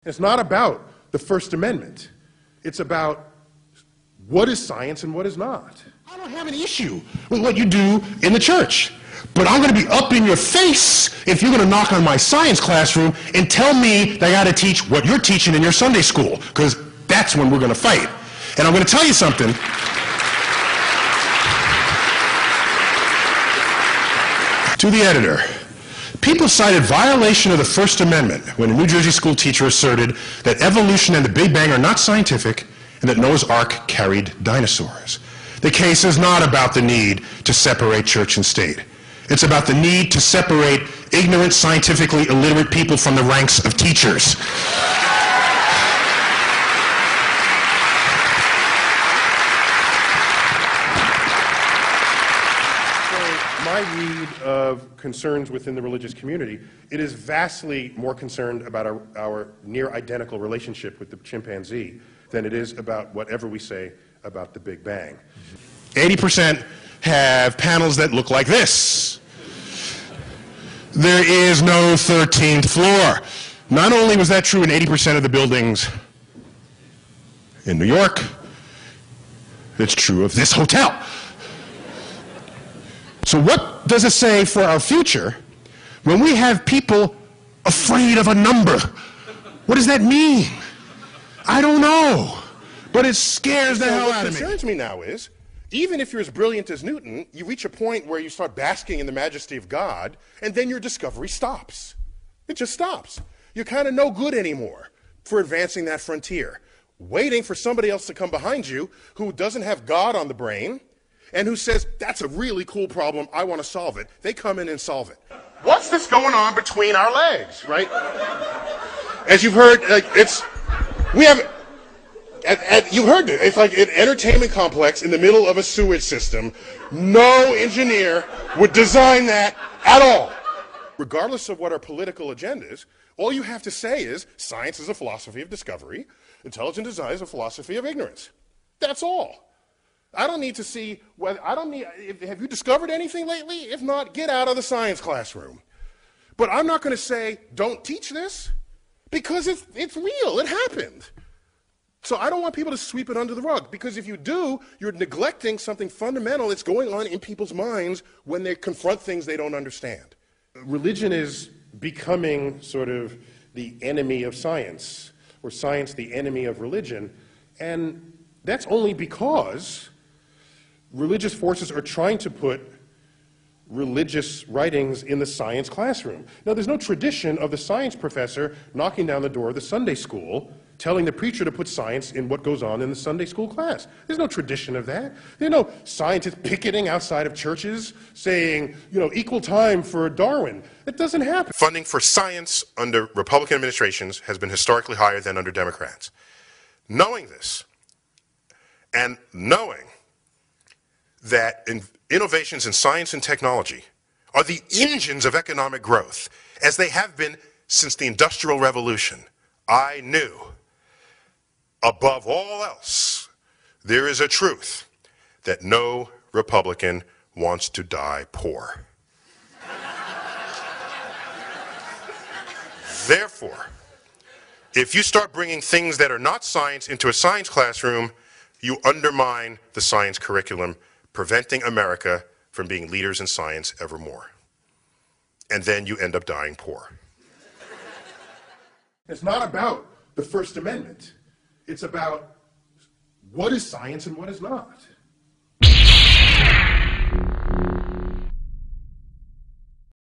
It's not about the First Amendment. It's about what is science and what is not. I don't have an issue with what you do in the church, but I'm going to be up in your face if you're going to knock on my science classroom and tell me that I got to teach what you're teaching in your Sunday school, because that's when we're going to fight. And I'm going to tell you something. To the editor, people cited violation of the First Amendment when a New Jersey school teacher asserted that evolution and the Big Bang are not scientific and that Noah's Ark carried dinosaurs. The case is not about the need to separate church and state. It's about the need to separate ignorant, scientifically illiterate people from the ranks of teachers. My read of concerns within the religious community, it is vastly more concerned about our near identical relationship with the chimpanzee than it is about whatever we say about the Big Bang. 80% have panels that look like this. There is no 13th floor. Not only was that true in 80% of the buildings in New York, it's true of this hotel. So what does it say for our future when we have people afraid of a number? What does that mean? I don't know, but it scares the hell out of me. What concerns me now is, even if you're as brilliant as Newton, you reach a point where you start basking in the majesty of God, and then your discovery stops. It just stops. You're kind of no good anymore for advancing that frontier, waiting for somebody else to come behind you who doesn't have God on the brain, and who says, that's a really cool problem, I want to solve it. They come in and solve it. What's this going on between our legs, right? As you've heard, you heard it. It's like an entertainment complex in the middle of a sewage system. No engineer would design that at all. Regardless of what our political agenda is, all you have to say is, science is a philosophy of discovery, intelligent design is a philosophy of ignorance. That's all. I don't need to see whether, have you discovered anything lately? If not, get out of the science classroom. But I'm not going to say, don't teach this, because it's real, it happened. So I don't want people to sweep it under the rug, because if you do, you're neglecting something fundamental that's going on in people's minds when they confront things they don't understand. Religion is becoming sort of the enemy of science, or science the enemy of religion, and that's only because religious forces are trying to put religious writings in the science classroom. Now, there's no tradition of the science professor knocking down the door of the Sunday school telling the preacher to put science in what goes on in the Sunday school class. There's no tradition of that. There's no scientists picketing outside of churches saying, equal time for Darwin. It doesn't happen. Funding for science under Republican administrations has been historically higher than under Democrats. Knowing this, and knowing that innovations in science and technology are the engines of economic growth, as they have been since the Industrial Revolution, I knew, above all else, there is a truth that no Republican wants to die poor. Therefore, if you start bringing things that are not science into a science classroom, you undermine the science curriculum, preventing America from being leaders in science evermore. And then you end up dying poor. It's not about the First Amendment. It's about what is science and what is not.